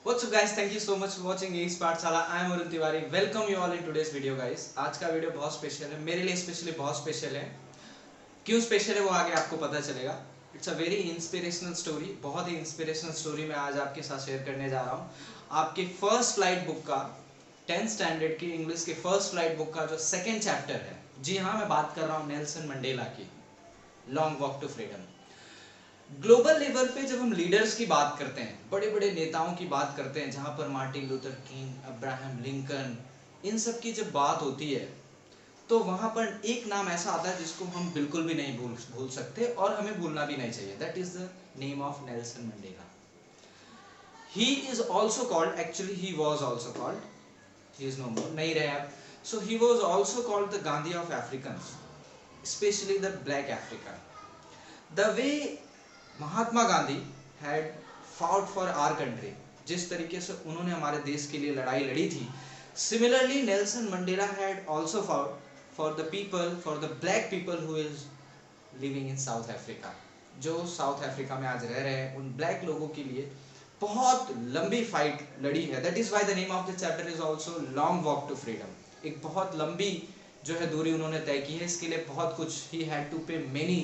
What's up guys, thank you so much for watching AX पाठशाला। I am Arun Tiwari, welcome you all in today's video guys. आज का video बहुत special है, मेरे लिए स्पेशली बहुत स्पेशल है। क्यों स्पेशल है वो आगे आपको पता चलेगा। It's a very inspirational story, बहुत ही इंस्पिरेशनल स्टोरी मैं आज आपके साथ शेयर करने जा रहा हूँ। आपके फर्स्ट फ्लाइट बुक का 10th स्टैंडर्ड की इंग्लिश के फर्स्ट फ्लाइट बुक का जो सेकेंड चैप्टर है, जी हाँ, मैं बात कर रहा हूँ नेल्सन मंडेला की, long walk to freedom. Global level पे जब हम लीडर्स की बात करते हैं, बड़े बड़े नेताओं की बात करते हैं, जहां पर Martin Luther King, Abraham Lincoln, इन सब की जब बात होती है तो वहां पर एक नाम ऐसा आता है जिसको हम बिल्कुल भी नहीं भूल सकते और हमें भूलना भी नहीं चाहिए। That is the name of Nelson Mandela. He is also called, actually he was also called, he is no more, नहीं रहे अब। So he was also called the Gandhi of African, specially the black Africa. The way Mahatma Gandhi had fought for our country, जिस तरीके से उन्होंने हमारे देश के लिए लड़ाई लड़ी थी, similarly Nelson Mandela had also fought for the people, for the black people who is living in South Africa, जो साउथ अफ्रीका में आज रह रहे हैं, उन ब्लैक लोगों के लिए बहुत लंबी फाइट लड़ी है। That is why the name of the chapter is also long walk to freedom. एक बहुत लंबी जो है दूरी उन्होंने तय की है, इसके लिए बहुत कुछ ही हैड टू पे मेनी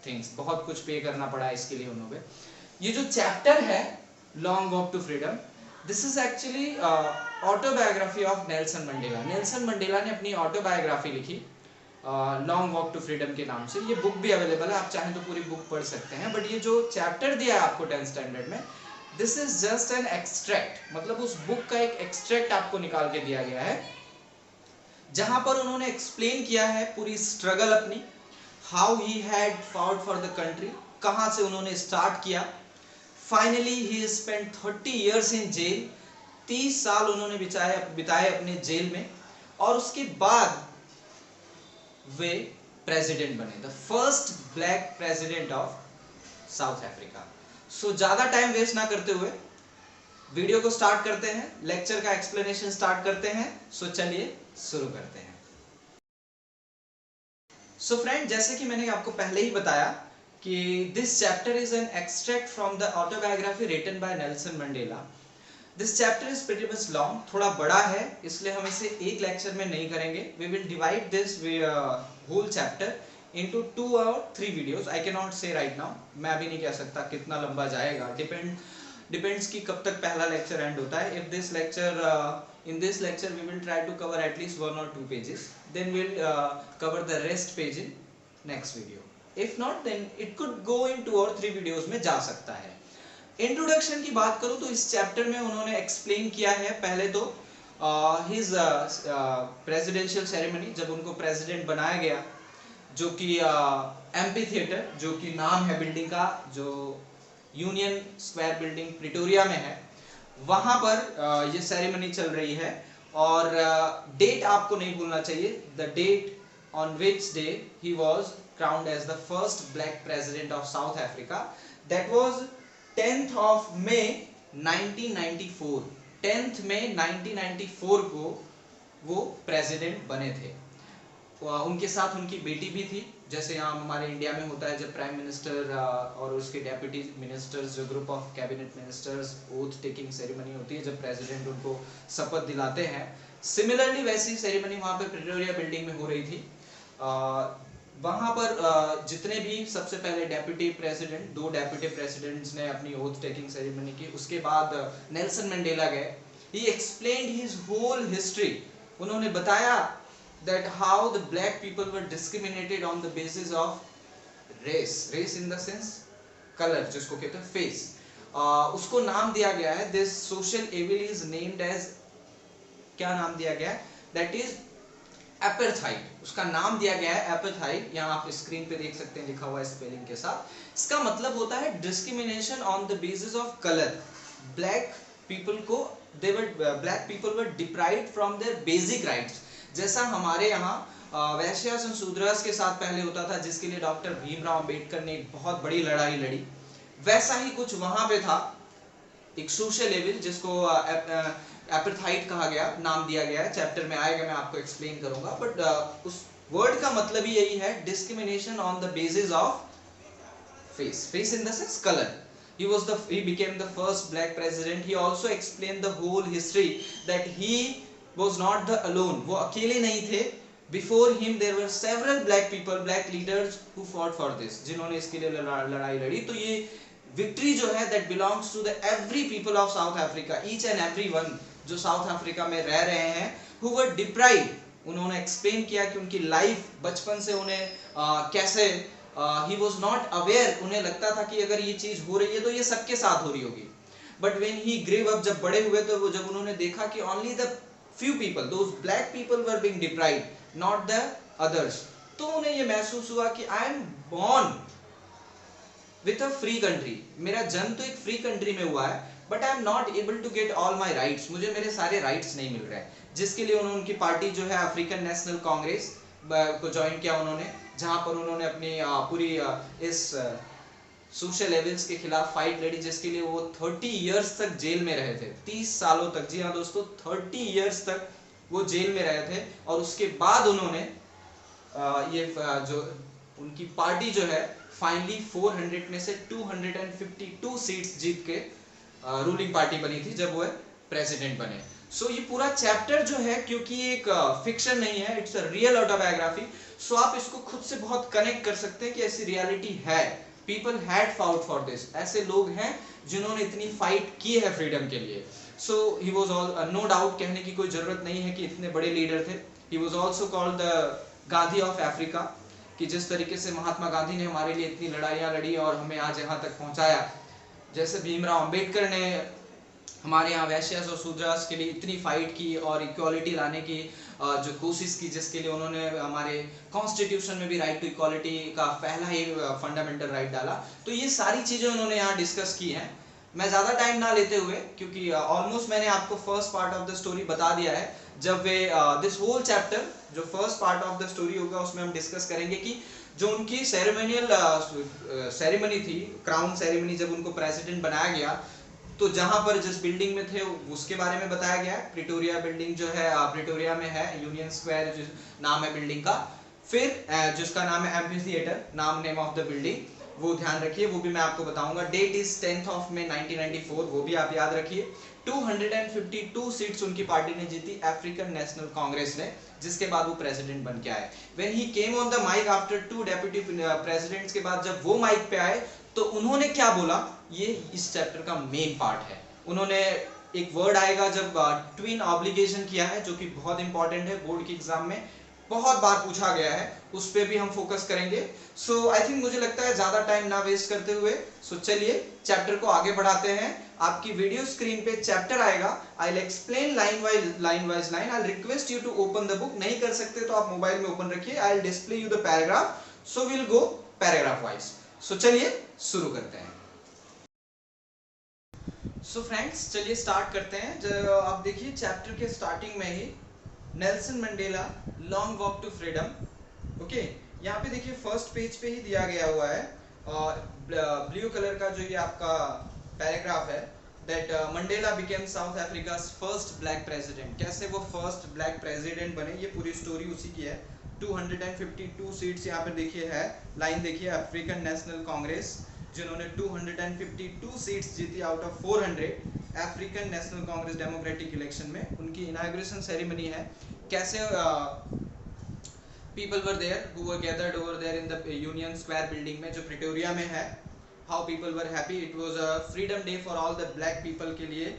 थिंग्स, बहुत कुछ पे करना पड़ा इसके लिए उन्होंने। ये जो चैप्टर है long walk to freedom, this is actually autobiography of Nelson Mandela. Nelson Mandela ने अपनी ऑटोबायोग्राफी लिखी लॉन्ग वॉक टू फ्रीडम के नाम से। ये बुक भी अवेलेबल है, आप चाहें तो पूरी बुक पढ़ सकते हैं, बट ये जो चैप्टर दिया है आपको 10th स्टैंडर्ड में, this is just an extract, मतलब उस बुक का एक एक्सट्रैक्ट आपको निकाल के दिया गया है, जहां पर उन्होंने एक्सप्लेन किया है पूरी स्ट्रगल अपनी, how he had fought for the country, कहां से उन्होंने स्टार्ट किया। Finally he spent 30 years in jail, 30 साल उन्होंने बिताए अपने जेल में, और उसके बाद वे प्रेसिडेंट बने, the first black president of South Africa. So ज्यादा टाइम वेस्ट ना करते हुए वीडियो को स्टार्ट करते हैं, लेक्चर का एक्सप्लेनेशन स्टार्ट करते हैं। सो चलिए शुरू करते हैं। सो फ्रेंड, जैसे कि मैंने आपको पहले ही बताया कि this chapter is an extract from the autobiography written by Nelson Mandela. This chapter is pretty much long, थोड़ा बड़ा है, इसलिए हम इसे एक लेक्चर में नहीं करेंगे। We will divide this whole chapter into 2 और 3 videos. I can not say right now, मैं अभी नहीं कह सकता कितना लंबा जाएगा, डिपेंड्स कि कब तक पहला लेक्चर एंड होता है। If this lecture in this lecture we will try to cover at least 1 or 2 pages, then we'll cover the rest page in next video. If not, then it could go in 2 or 3 videos में जा सकता है। Introduction की बात करूं तो इस chapter में उन्होंने एक्सप्लेन किया है पहले तो हिज प्रेसिडेंशियल सेरेमनी, जब उनको प्रेसिडेंट बनाया गया, जो कि एम्पी थिएटर, जो कि नाम है बिल्डिंग का, जो यूनियन स्क्वायर बिल्डिंग प्रिटोरिया में है, वहां पर ये सेरेमनी चल रही है। और डेट आपको नहीं भूलना चाहिए, the date on which day he was crowned as the first black president of South Africa, that was 10th of May 1994। 10th May 1994 को वो प्रेसिडेंट बने थे। उनके साथ उनकी बेटी भी थी, जैसे यहाँ हमारे इंडिया में होता है जब प्राइम मिनिस्टर और उसके डेप्यूटी मिनिस्टर्स, जो group of cabinet ministers, oath taking ceremony होती है जब प्रेसिडेंट उनको शपथ दिलाते हैं, सिमिलरली वैसी सेरेमनी वहाँ पे प्रिटोरिया बिल्डिंग में हो रही थी। वहाँ पर जितने भी सबसे पहले डेप्यूटी प्रेसिडेंट, 2 डेप्यूटी प्रेसिडेंट्स ने अपनी ओथ टेकिंग सेरेमनी की, उसके बाद नेल्सन मंडेला गए। He explained his whole history, उन्होंने बताया that how the black people were discriminated on the basis of race in the sense color, जिसको कहते हैं face, उसको नाम दिया गया है, this social evil is named as, क्या नाम दिया गया है, that is apartheid, उसका नाम दिया गया है apartheid। यहाँ आप स्क्रीन पे देख सकते हैं लिखा हुआ है स्पेलिंग के साथ। इसका मतलब होता है discrimination on the basis of color। black people को black people were deprived from their basic rights, जैसा हमारे यहाँ वैश्यास और शूद्रास के साथ पहले होता था, जिसके लिए डॉक्टर भीमराव अंबेडकर ने एक बहुत बड़ी लड़ाई लड़ी, वैसा ही कुछ वहां पे था, एक सोशल लेवल, जिसको एपार्थाइड कहा गया, नाम दिया गया है। चैप्टर में आएगा, मैं आपको एक्सप्लेन करूंगा, बट उस वर्ड का मतलब ही यही है, discrimination on the basis of face, face in the sense colour. he became the first black president. He also explained the whole history that he was not the alone, वो अकेले नहीं थे. Before him there were several black people, black leaders who fought for this, जिन्होंने इसके लिए लड़ाई लड़ी. तो ये विक्ट्री जो है that belongs to the every people of South Africa, each and every one जो साउथ अफ्रीका में रह रहे हैं, who were deprived. उन्होंने एक्सप्लेन किया कि उनकी लाइफ बचपन से उन्हें कैसे he was not aware, उन्हें लगता था कि अगर ये चीज हो रही है तो ये सबके साथ हो रही होगी. But when he grew up, जब बड़े हुए तो वो जब उन्होंने देखा कि only the few people, those black people were being deprived, not the others, तो उन्हें ये महसूस हुआ कि I am born with a free country, मेरा जन्म तो एक फ्री कंट्री में हुआ है, but I am not able to get all my rights, मुझे मेरे सारे राइट्स नहीं मिल रहे हैं. जिसके लिए उन्होंने उनकी पार्टी जो है अफ्रीकन नेशनल कांग्रेस को ज्वाइन किया उन्होंने, जहां पर उन्होंने अपनी पूरी इस सोशल लेवल्स के खिलाफ फाइट लड़ी, जिसके लिए वो 30 इयर्स तक जेल में रहे थे. 30 सालों तक, जी हाँ दोस्तों, 30 इयर्स तक वो जेल में रहे थे. और उसके बाद उन्होंने ये जो उनकी पार्टी जो है फाइनली 400 में से 252 सीट्स जीत के रूलिंग पार्टी बनी थी जब वो प्रेसिडेंट बने. सो ये पूरा चैप्टर जो है, क्योंकि एक फिक्शन नहीं है, इट्स अ रियल ऑटोबायोग्राफी, सो आप इसको खुद से बहुत कनेक्ट कर सकते हैं कि ऐसी रियलिटी है. People had fought for this, ऐसे लोग हैं जिन्होंने इतनी फाइट की है फ्रीडम के लिए. So he was all, no doubt, कहने की कोई जरूरत नहीं है कि इतने बड़े लीडर थे. He was also called the Gandhi of Africa, कि जिस तरीके से महात्मा गांधी ने हमारे लिए इतनी लड़ाइयाँ लड़ी और हमें आज यहाँ तक पहुँचाया, जैसे भीमराव अंबेडकर ने हमारे यहाँ वैश्यास और शूद्रास के लिए इतनी फाइट की और इक्वालिटी लाने की जो कोशिश की, जिसके लिए उन्होंने हमारे कॉन्स्टिट्यूशन में भी राइट टू इक्वालिटी का पहला ही फंडामेंटल राइट डाला. तो ये सारी चीज़ें उन्होंने यहाँ डिस्कस की हैं. मैं ज़्यादा टाइम ना लेते हुए, क्योंकि ऑलमोस्ट मैंने आपको first part of the story बता दिया है. जब वे दिस होल चैप्टर, जो first part of the story होगा, उसमें हम डिस्कस करेंगे कि जो उनकी सेरेमोनियल सेरेमनी थी, क्राउन सेरेमनी, जब उनको प्रेसिडेंट बनाया गया, तो जहां पर जिस बिल्डिंग में थे उसके बारे में बताया गया है. प्रिटोरिया बिल्डिंग जो है प्रिटोरिया में है, यूनियन स्क्वायर जो नाम है बिल्डिंग का. फिर जिसका नाम है amphi theatre, name of the building, वो ध्यान रखिए, वो भी मैं आपको बताऊंगा. Date is 10th of May 1994, वो भी आप याद रखिए. 252 सीट्स उनकी पार्टी ने जीती, अफ्रीकन नेशनल कांग्रेस ने, जिसके बाद वो प्रेसिडेंट बन के आए. When he came on the mic after 2 deputy presidents के बाद जब वो माइक पे आए, तो उन्होंने क्या बोला, ये इस चैप्टर का मेन पार्ट है. उन्होंने एक वर्ड आएगा जब ट्विन ऑब्लिगेशन किया है, जो कि बहुत इंपॉर्टेंट है, बोर्ड के एग्जाम में बहुत बार पूछा गया है, उस पर भी हम फोकस करेंगे. सो आई थिंक, मुझे लगता है ज्यादा टाइम ना वेस्ट करते हुए, सो चलिए चैप्टर को आगे बढ़ाते हैं. आपकी वीडियो स्क्रीन पे चैप्टर आएगा, I will explain line wise line. I will request you to open the book. नहीं कर सकते तो आप मोबाइल में ओपन रखिए. I will display you the paragraph, so will go paragraph wise. So चलिए शुरू करते हैं. सो फ्रेंड्स, चलिए स्टार्ट करते हैं. जब आप देखिए चैप्टर के स्टार्टिंग में ही Nelson Mandela long walk to freedom. Okay, यहाँ पे देखिए फर्स्ट पेज पे ही दिया गया हुआ है ब्लू कलर का जो ये आपका पैराग्राफ है, that Mandela became south Africa first black president. कैसे वो फर्स्ट ब्लैक प्रेसिडेंट बने, ये पूरी स्टोरी उसी की है. 252 सीट्स यहाँ पे देखिए है, लाइन देखिए, अफ्रीकन नेशनल कांग्रेस जिन्होंने 252 सीट्स जीती out of 400. African National Congress Democratic election में उनकी इनॉग्रेशन सेरेमनी है. कैसे people were there who were gathered over there in the Union Square building में, जो प्रिटोरिया में है. How people were happy, it was a freedom day for all the black people के लिए.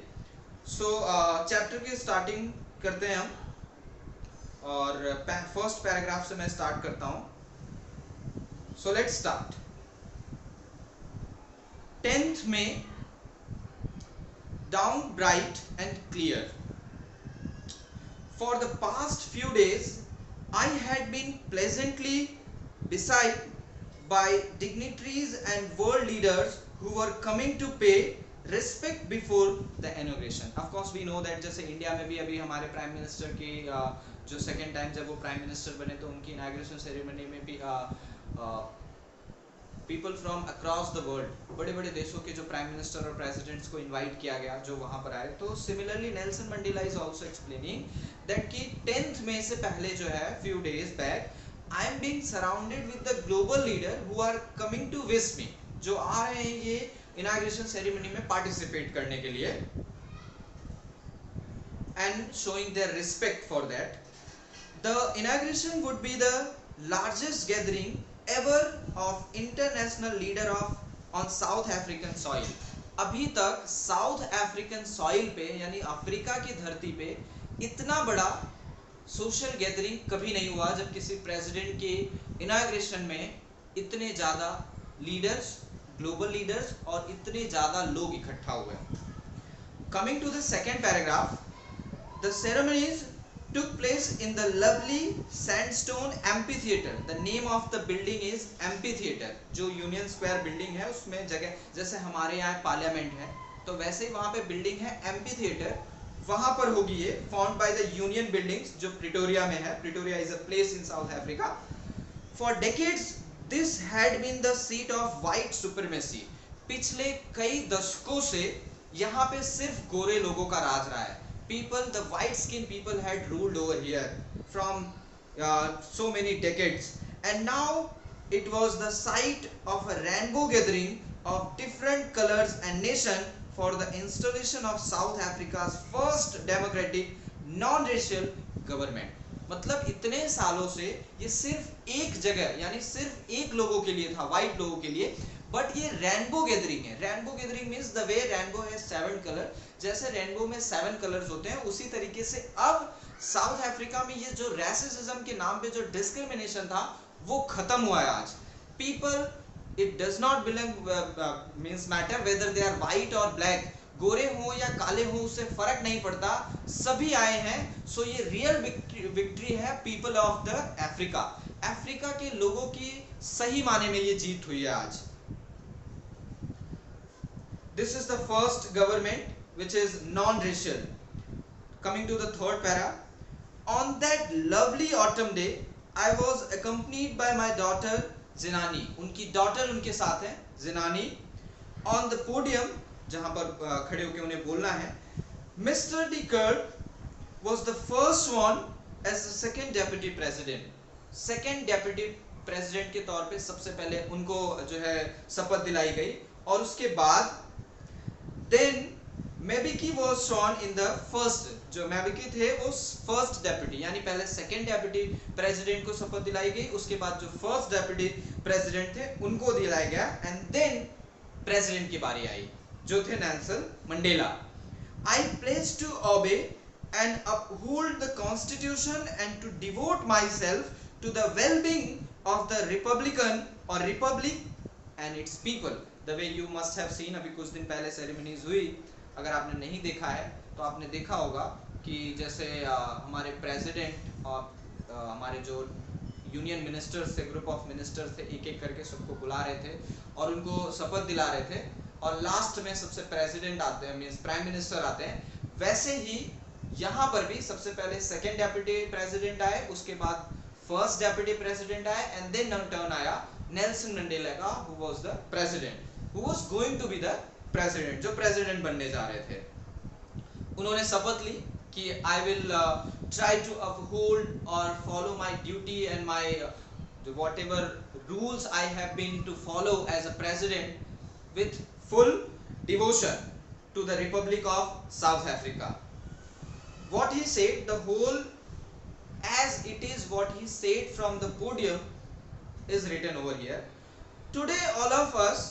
सो चैप्टर की starting करते हैं हम, और फर्स्ट पैराग्राफ से मैं स्टार्ट करता हूँ. So let's start. 10th May, dawn bright and clear. For the past few days, I had been pleasantly beside by dignitaries and world leaders who were coming to pay respect before the inauguration. Of course, we know that जैसे India में भी अभी हमारे prime minister की जो second time जब वो prime minister बने, तो उनकी इनॉग्रेशन सेरेमनी में भी people from across the world, बड़े बड़े देशों के जो प्राइम मिनिस्टर और प्रेसिडेंट्स को इनवाइट किया गया जो वहां पर आए. तो similarly Nelson Mandela is also explaining that कि 10th मई से पहले जो है, few days back, I am being surrounded with the global leader who are coming to wish me. जो आ रहे हैं ये इनॉग्रेशन सेरेमनी में पार्टिसिपेट करने के लिए and showing there respect for that. The inauguration would be the largest gathering ever of international leader of on south African soil. अभी तक साउथ अफ्रीकन सॉइल पे यानी अफ्रीका की धरती पे इतना बड़ा सोशल गैदरिंग कभी नहीं हुआ जब किसी प्रेसिडेंट के इनॉग्रेशन में इतने ज़्यादा लीडर्स, ग्लोबल लीडर्स और इतने ज़्यादा लोग इकट्ठा हुए. Coming to the second paragraph, the ceremonies took place in the lovely sandstone amphitheater. The name of the building is amphitheater. जो यूनियन स्क्वायर बिल्डिंग है उसमें जगह, जैसे हमारे यहाँ पार्लियामेंट है तो वैसे ही वहाँ पे बिल्डिंग है एम्फीथिएटर, वहाँ पर होगी ये, found by the Union buildings जो प्रिटोरिया में है. Pretoria is a place in South Africa. For decades this had been the seat of white supremacy. पिछले कई दशकों से यहाँ पे सिर्फ गोरे लोगों का राज रहा है. People, the white skinned people had ruled over here from so many decades, and now it was the site of a rainbow gathering of different colors and nation for the installation of South Africa's first democratic non-racial government. मतलब इतने सालों से ये सिर्फ एक जगह यानी सिर्फ एक लोगों के लिए था, वाइट लोगों के लिए, बट ये रेनबो गैदरिंग है. Rainbow gathering means the way rainbow है 7 कलर, जैसे रेनबो में 7 कलर्स होते हैं उसी तरीके से अब साउथ अफ्रीका में ये जो रेसिज्म के नाम पे जो डिस्क्रिमिनेशन था वो खत्म हुआ है आज. People, it does not belong means matter whether they are white और ब्लैक, गोरे हो या काले हो उससे फर्क नहीं पड़ता, सभी आए हैं. सो ये रियल विक्ट्री है people of the Africa. Africa के लोगों की सही माने में ये जीत हुई है आज. This is the first government which is non-racial. Coming to the third para, on that lovely autumn day, I was accompanied by my daughter Zinani. उनकी daughter उनके साथ है Zinani. On the podium, जहाँ पर खड़े होकर उन्हें बोलना है, Mr. de Klerk was the first one as the second deputy president. Second deputy president के तौर पे सबसे पहले उनको जो है शपथ दिलाई गई और उसके बाद then Mabiki was sworn in the first. जो Mabiki थे वो फर्स्ट डेप्यूटी यानी पहले सेकंड डेप्यूटी प्रेसिडेंट को शपथ दिलाई गई, उसके बाद जो फर्स्ट डेप्यूटी प्रेसिडेंट थे उनको दिलाया गया एंड देन प्रेसिडेंट की बारी आई जो थे Nelson Mandela. I pledge to obey and uphold the constitution and to devote myself to the well-being of the republican or republic and its people. The way you must have seen, अभी कुछ दिन पहले ceremonies हुई, अगर आपने नहीं देखा है तो आपने देखा होगा कि जैसे हमारे प्रेसिडेंट और हमारे जो यूनियन मिनिस्टर्स थे, ग्रुप ऑफ मिनिस्टर्स थे, एक एक करके सबको बुला रहे थे और उनको शपथ दिला रहे थे और लास्ट में सबसे प्रेसिडेंट आते हैं, मींस प्राइम मिनिस्टर आते हैं. वैसे ही यहाँ पर भी सबसे पहले सेकेंड डेप्यूटी प्रेसिडेंट आए, उसके बाद फर्स्ट डेप्यूटी प्रेसिडेंट आए एंड देन टर्न आया नेल्सन मंडेला का, who was the president, who was going to be the president, जो प्रेसिडेंट बनने जा रहे थे. उन्होंने शपथ ली कि I will try to uphold or follow my duty and my whatever rules I have been to follow as a president with full devotion to the Republic of South Africa. What he said, the whole as it is what he said from the podium is written over here. Today all of us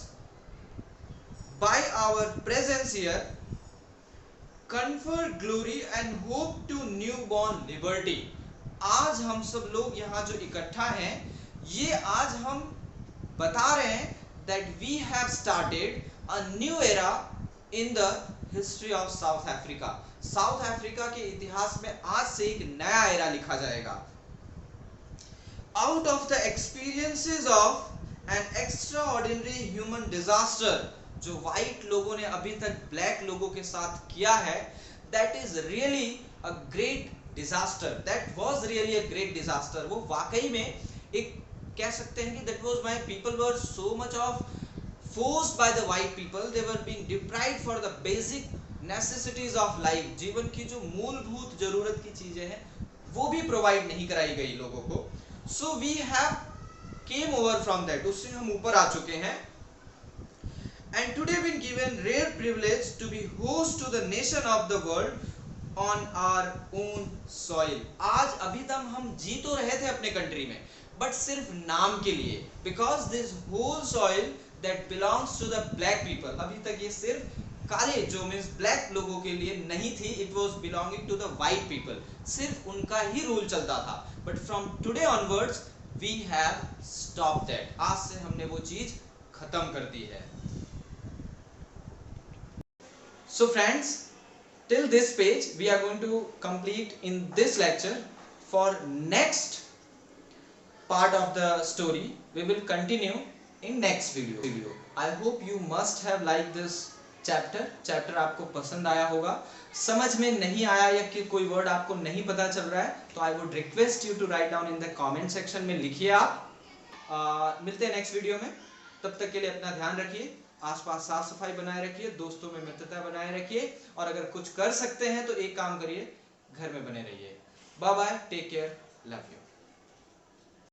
by our presence here confer glory and hope to newborn liberty. आज हम सब लोग यहाँ जो इकट्ठा हैं ये आज हम बता रहे हैं that we have started a new era in the history of South Africa. South Africa के इतिहास में आज से एक नया एरा लिखा जाएगा. Out of the experiences of an extraordinary human disaster जो व्हाइट लोगों ने अभी तक ब्लैक लोगों के साथ किया है, that is really a great disaster. That was really a great disaster. वो वाकई में एक कह सकते हैं कि that was why people were so much of forced by the white people. They were being deprived for the basic necessities of life. जीवन की जो मूलभूत जरूरत की चीजें हैं वो भी प्रोवाइड नहीं कराई गई लोगों को. So we have came over from that. उससे हम ऊपर आ चुके हैं. and today been given rare privilege to be host to the nation of the world on our own soil. आज अभी तक हम जी तो रहे थे अपने कंट्री में, बट सिर्फ नाम के लिए, because this whole soil that belongs to the black people, अभी तक ये सिर्फ काले जो मीन्स ब्लैक लोगों के लिए नहीं थी, it was belonging to the white people, सिर्फ उनका ही रूल चलता था. But from today onwards we have stop that. आज से हमने वो चीज खत्म कर दी है. So friends, till this page we are going to complete in this lecture. For next part of the story we will continue in next video. I hope you must have liked this chapter आपको पसंद आया होगा. समझ में नहीं आया या कि कोई वर्ड आपको नहीं पता चल रहा है तो I would request you to write down in the comment section में, लिखिए आप. मिलते हैं नेक्स्ट वीडियो में. तब तक के लिए अपना ध्यान रखिए, आसपास साफ सफाई बनाए रखिए, दोस्तों में मित्रता बनाए रखिए, और अगर कुछ कर सकते हैं तो एक काम करिए, घर में बने रहिए. Bye bye, take care, love you.